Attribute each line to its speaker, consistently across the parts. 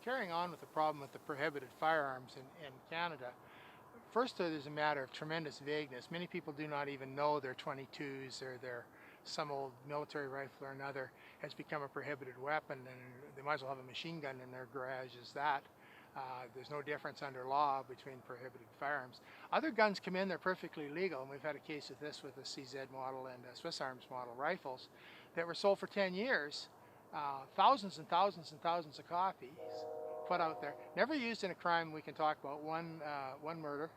Speaker 1: carrying on with the problem with the prohibited firearms in Canada, first there's a matter of tremendous vagueness. Many people do not even know their 22s or their some old military rifle or another has become a prohibited weapon, and they might as well have a machine gun in their garage as that. There's no difference under law between prohibited firearms. Other guns come in, they're perfectly legal, and we've had a case of this with the CZ model and Swiss Arms model rifles that were sold for 10 years, thousands and thousands and thousands of copies put out there. Never used in a crime. We can talk about one murder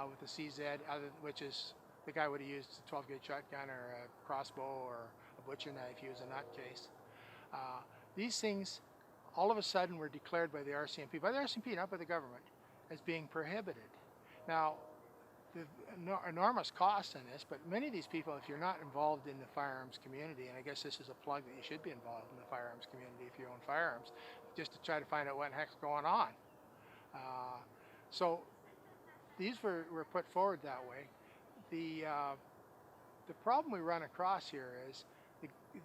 Speaker 1: with the CZ, which is the guy would have used a 12 gauge shotgun or a crossbow or a butcher knife. He was a nutcase. These things all of a sudden were declared by the RCMP, not by the government, as being prohibited. Now, the enormous cost in this, but many of these people, if you're not involved in the firearms community, and I guess this is a plug that you should be involved in the firearms community if you own firearms, just to try to find out what the heck's going on. So these were put forward that way. The problem we run across here is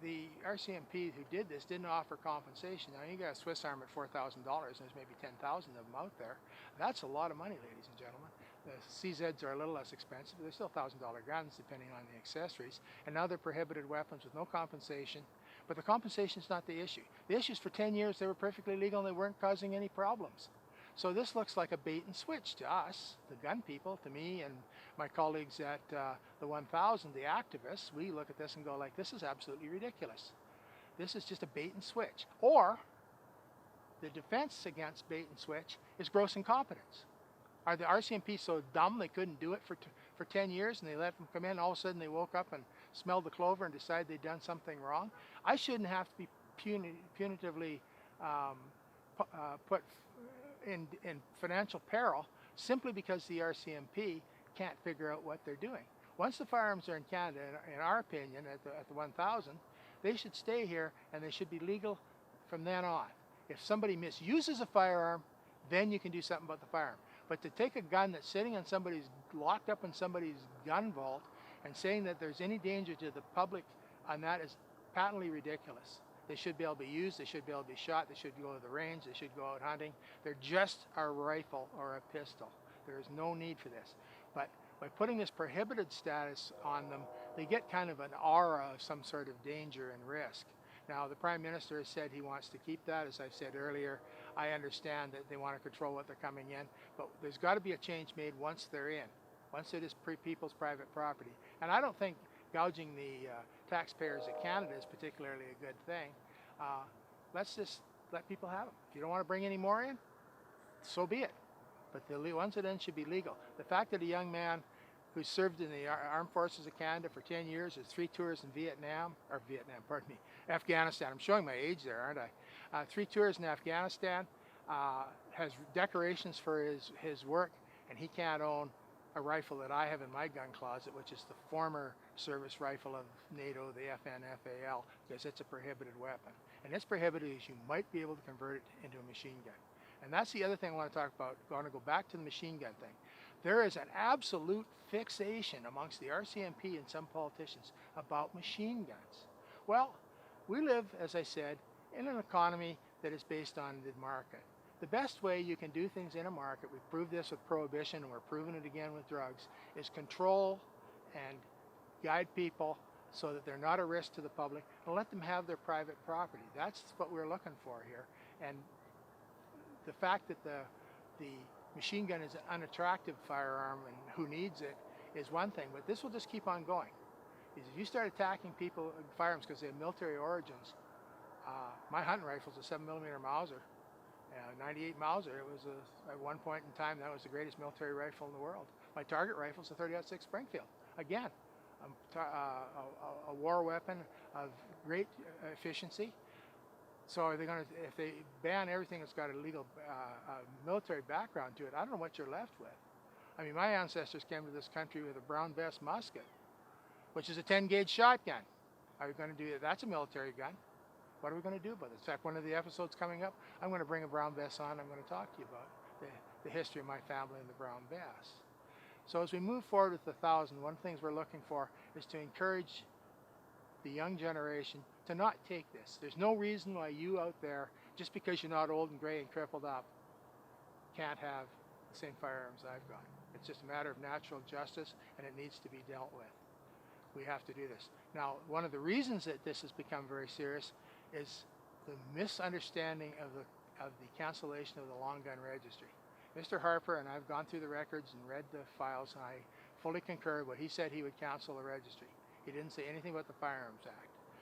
Speaker 1: the RCMP who did this didn't offer compensation. Now you got a Swiss arm at $4,000 and there's maybe 10,000 of them out there. That's a lot of money, ladies and gentlemen. The CZs are a little less expensive, but they're still $1,000 guns depending on the accessories. And now they're prohibited weapons with no compensation. But the compensation is not the issue. The issue is for 10 years they were perfectly legal and they weren't causing any problems. So this looks like a bait and switch to us, the gun people, to me and my colleagues at the 1000, the activists. We look at this and go like, this is absolutely ridiculous. This is just a bait and switch. Or the defense against bait and switch is gross incompetence. Are the RCMP so dumb they couldn't do it for 10 years and they let them come in, all of a sudden they woke up and smelled the clover and decided they'd done something wrong? I shouldn't have to be punitively put in financial peril simply because the RCMP can't figure out what they're doing. Once the firearms are in Canada, in our opinion, at the 1000, they should stay here and they should be legal from then on. If somebody misuses a firearm, then you can do something about the firearm. But to take a gun that's sitting on locked up in somebody's gun vault and saying that there's any danger to the public on that is patently ridiculous. They should be able to be used, they should be able to be shot, they should go to the range, they should go out hunting. They're just a rifle or a pistol. There is no need for this. But by putting this prohibited status on them, they get kind of an aura of some sort of danger and risk. Now, the Prime Minister has said he wants to keep that. As I've said earlier, I understand that they want to control what they're coming in, but there's got to be a change made once they're in, once it is people's private property. And I don't think gouging the taxpayers of Canada is particularly a good thing. Let's just let people have them. If you don't want to bring any more in, so be it. But the ones that in should be legal. The fact that a young man who served in the Armed Forces of Canada for 10 years, has 3 tours in Afghanistan. I'm showing my age there, aren't I? 3 tours in Afghanistan, has decorations for his work, and he can't own a rifle that I have in my gun closet, which is the former service rifle of NATO, the FNFAL, because it's a prohibited weapon. And it's prohibited as you might be able to convert it into a machine gun. And that's the other thing I want to talk about. I want to go back to the machine gun thing. There is an absolute fixation amongst the RCMP and some politicians about machine guns. Well, we live, as I said, in an economy that is based on the market. The best way you can do things in a market, we've proved this with prohibition and we're proving it again with drugs, is control and guide people so that they're not a risk to the public and let them have their private property. That's what we're looking for here. And the fact that the machine gun is an unattractive firearm and who needs it is one thing, but this will just keep on going. If you start attacking people, firearms, because they have military origins, my hunting rifle is a 7mm Mauser, 98 Mauser. It was at one point in time, that was the greatest military rifle in the world. My target rifle is a 30-06 Springfield. Again, a war weapon of great efficiency. So are they going to, if they ban everything that's got a legal military background to it, I don't know what you're left with. I mean, my ancestors came to this country with a brown vest musket, which is a 10-gauge shotgun. Are we going to do that? That's a military gun. What are we going to do about it? In fact, one of the episodes coming up, I'm going to bring a brown vest on. I'm going to talk to you about the history of my family and the brown vest. So as we move forward with the 1000, one of the things we're looking for is to encourage the young generation to not take this. There's no reason why you out there just because you're not old and gray and crippled up, can't have the same firearms I've got. It's just a matter of natural justice, and it needs to be dealt with. We have to do this. Now, one of the reasons that this has become very serious is the misunderstanding of the cancellation of the long gun registry. Mr. Harper, and I've gone through the records and read the files, and I fully concur what he said. He would cancel the registry. He didn't say anything about the Firearms Act.